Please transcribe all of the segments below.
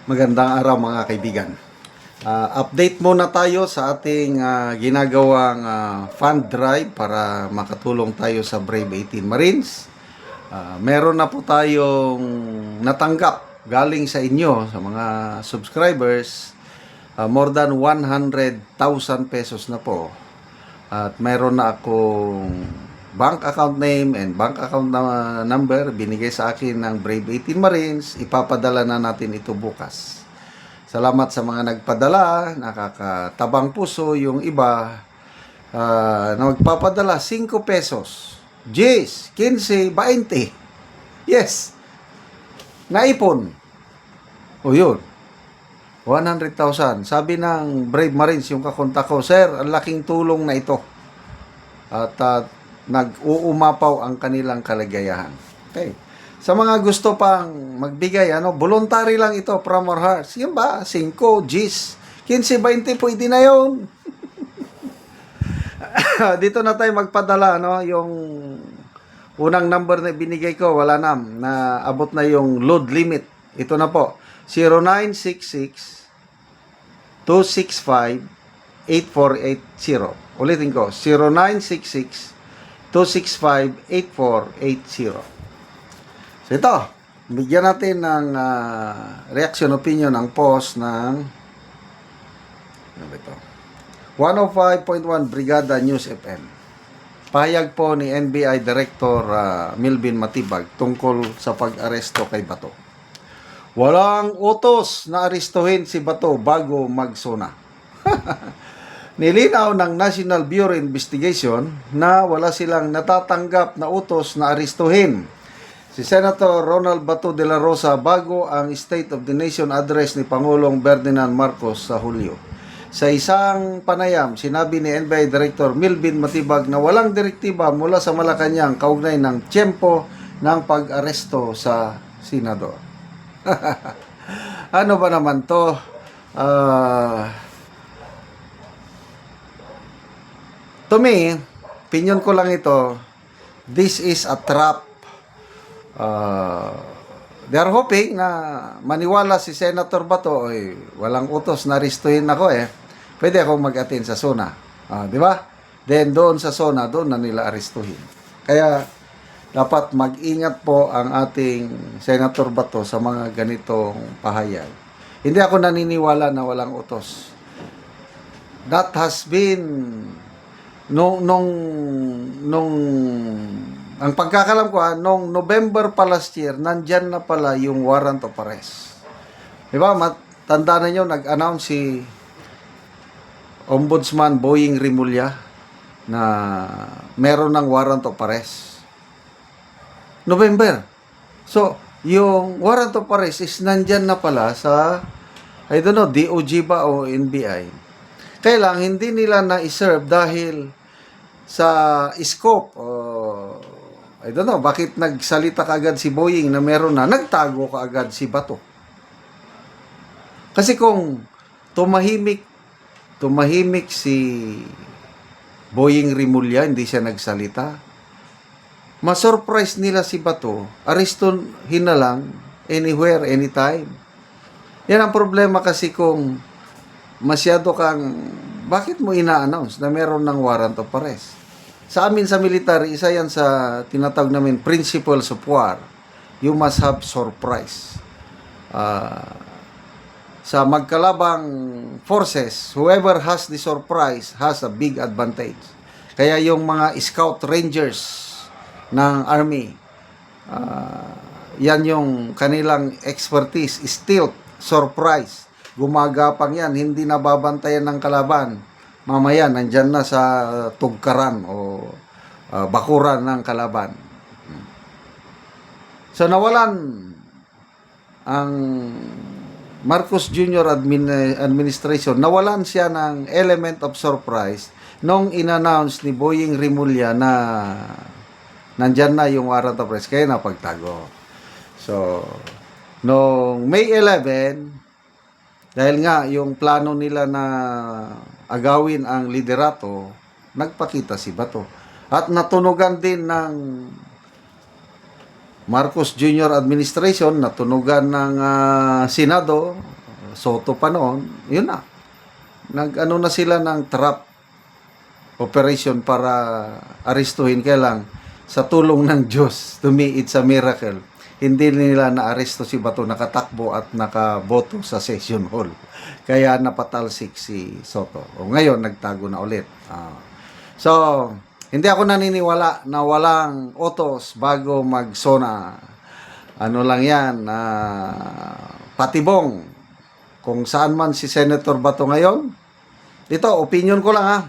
Magandang araw mga kaibigan. Update muna tayo sa ating ginagawang fund drive para makatulong tayo sa Brave 18 Marines. Meron na po tayong natanggap galing sa inyo, sa mga subscribers, more than 100,000 pesos na po. At meron na akong bank account name and bank account number binigay sa akin ng Brave 18 Marines. Ipapadala na natin ito bukas. Salamat sa mga nagpadala, nakakatabang puso. Yung iba na magpapadala 5 pesos, 10, 15, 20. Yes, naipon. O yun, 100,000. Sabi ng Brave Marines, yung kakontak ko, "Sir, ang laking tulong na ito." At nag-uumapaw ang kanilang kaligayahan. Okay. Sa mga gusto pang magbigay, voluntary lang ito from our hearts. Yan ba? 5, 10, 15, 20, pwede na yun. Dito na tayo magpadala, yung unang number na binigay ko, wala na abot na yung load limit. Ito na po, 0966 265 8480. Ulitin ko, 0966 265-8480. So ito, bigyan natin ng reaction opinion ng post ng 105.1 Brigada News FM. Pahayag po ni NBI Director Milvin Matibag tungkol sa pag-aresto kay Bato. Walang utos na arestuhin si Bato bago magsuna. Nilinaw ng National Bureau Investigation na wala silang natatanggap na utos na arestuhin si Senator Ronald Bato de la Rosa bago ang State of the Nation Address ni Pangulong Ferdinand Marcos sa Hulyo. Sa isang panayam, sinabi ni NBI Director Milvin Matibag na walang direktiba mula sa Malacanang kaugnay ng tiyempo ng pag-aresto sa senador. Ano ba naman to? To me, opinion ko lang ito, this is a trap. They are hoping na maniwala si Senator Bato, walang utos na arestuhin ako pwede akong mag-attend sa SONA. Di ba? Then doon sa SONA, doon na nila arestuhin. Kaya dapat mag-ingat po ang ating Senator Bato sa mga ganitong pahayag. Hindi ako naniniwala na walang utos. That has been nung ang pagkakalam ko nung November pa last year, nandyan na pala yung warrant of arrest. Diba? Tanda na nyo, nag-announce si Ombudsman Boying Rimulya na meron ng warrant of arrest. November. So, yung warrant of arrest is nandyan na pala sa, I don't know, DOJ ba o NBI. Kaya lang, hindi nila na-serve dahil sa scope. I don't know, bakit nagsalita kaagad si Boying na meron na, nagtago kaagad si Bato. Kasi kung tumahimik si Boying Rimulya, hindi siya nagsalita, ma-surprise nila si Bato, arestuhin na lang, anywhere, anytime. Yan ang problema kasi kung masyado kang, bakit mo ina-announce na meron ng warrant of arrest? Sa amin sa military, isa yan sa tinatawag namin principles of war. You must have surprise. Sa magkalabang forces, whoever has the surprise has a big advantage. Kaya yung mga scout rangers ng army, yan yung kanilang expertise, stealth, surprise. Gumagapang yan, hindi nababantayan ng kalaban. Mamaya, nandyan na sa tugkaran o bakuran ng kalaban. So, nawalan ang Marcos Jr. administration, nawalan siya ng element of surprise nung in-announce ni Boying Rimulya na nandyan na yung warrant of arrest, kaya napagtago. So, noong May 11, dahil nga, yung plano nila na agawin ang liderato, nagpakita si Bato. At natunugan din ng Marcos Jr. administration, natunugan ng Senado, Soto pa noon, yun na. Nag-ano na sila ng trap operation para arestuhin. Kaya lang, sa tulong ng Diyos, to me, it's a miracle. Hindi nila na-aresto si Bato, nakatakbo at nakaboto sa session hall. Kaya napatalsik si Soto. O ngayon, nagtago na ulit. So, hindi ako naniniwala na walang utos bago mag-SONA. Ano lang yan, patibong. Kung saan man si Senator Bato ngayon, ito, opinion ko lang ha.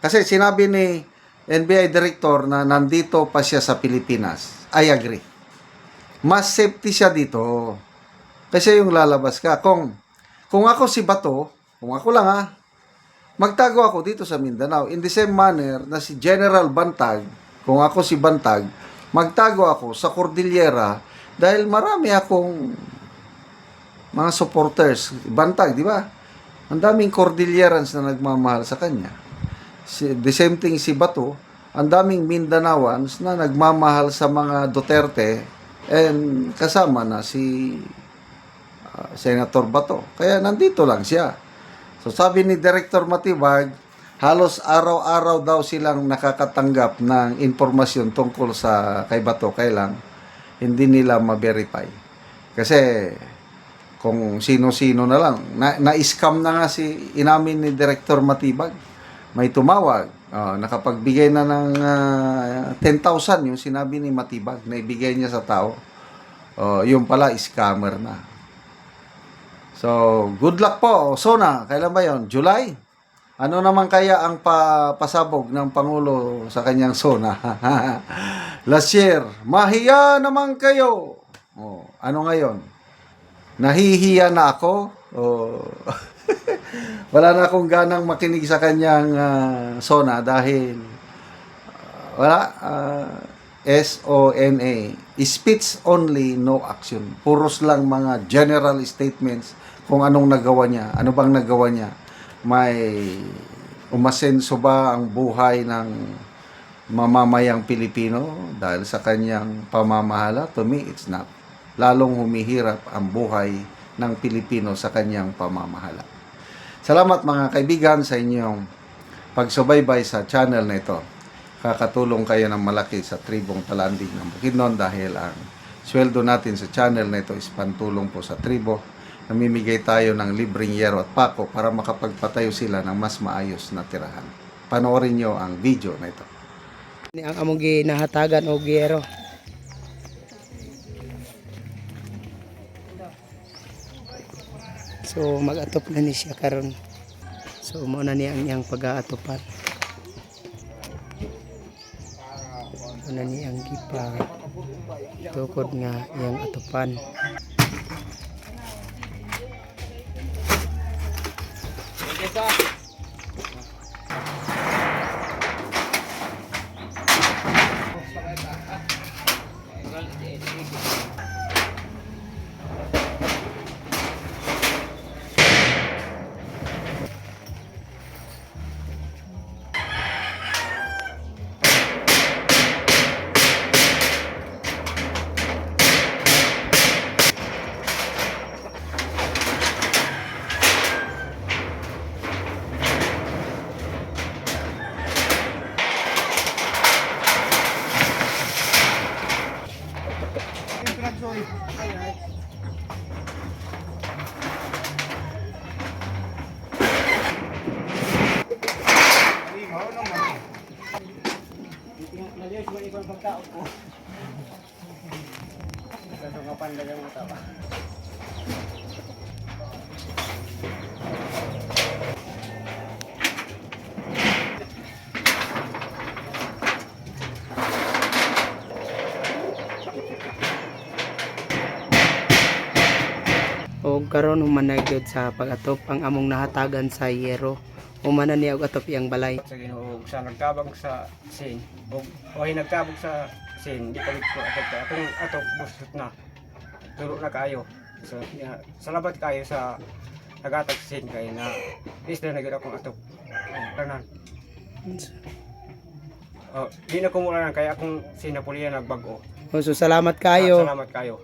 Kasi sinabi ni NBI Director na nandito pa siya sa Pilipinas. I agree. Mas safety siya dito. Kasi yung lalabas ka. Kung ako si Bato, kung ako lang ha, magtago ako dito sa Mindanao. In the same manner na si General Bantag, kung ako si Bantag, magtago ako sa Cordillera dahil marami akong mga supporters. Bantag, di ba? Ang daming Cordillerans na nagmamahal sa kanya. The same thing si Bato, ang daming Mindanaoans na nagmamahal sa mga Duterte and kasama na si Senator Bato. Kaya nandito lang siya. So sabi ni Director Matibag, halos araw-araw daw silang nakakatanggap ng informasyon tungkol sa kay Bato. Kaya lang, hindi nila ma-verify. Kasi kung sino-sino na lang. Na-scam na nga si inamin ni Director Matibag. May tumawag. Nakapagbigay na ng 10,000 yung sinabi ni Matibag na ibigay niya sa tao. Yung pala, scammer na. So, good luck po. SONA, kailan ba yon? July? Ano naman kaya ang pasabog ng Pangulo sa kanyang SONA? Last year, mahiya naman kayo. Ano ngayon? Nahihiya na ako? Wala na akong ganang makinig sa kanyang SONA dahil wala. SONA. Speech only, no action. Puros lang mga general statements kung anong nagawa niya. Ano bang nagawa niya? May umasenso ba ang buhay ng mamamayang Pilipino dahil sa kanyang pamamahala? To me, it's not. Lalong humihirap ang buhay ng Pilipino sa kanyang pamamahala. Salamat mga kaibigan sa inyong pagsubaybay sa channel na ito. Kakatulong kayo ng malaki sa tribong Talandig ng Bukidnon dahil ang sweldo natin sa channel na ito is pantulong po sa tribo. Namimigay tayo ng libreng yero at pako para makapagpatayo sila ng mas maayos na tirahan. Panoorin nyo ang video na ito. Ang among ginahatagan og yero. So mag-atop na ni siya karon. So mao na niya ang iyang pag-aatopan. Ano ni ang gipa tukod nga iyang atopan. O karon humanagod sa pag-atop ang among nahatagan sa yero. Humana niya og atop iyang balay. Sa Ginoo sa nagtabang sa sin og nagtabang sa sin di palit ko atong busot na turo na kayo so salamat kayo sa nagatag sin kay na is na nagid akong atop tanan di na ko mula kay akong sinapulian nagbag-o So salamat kayo. salamat kayo.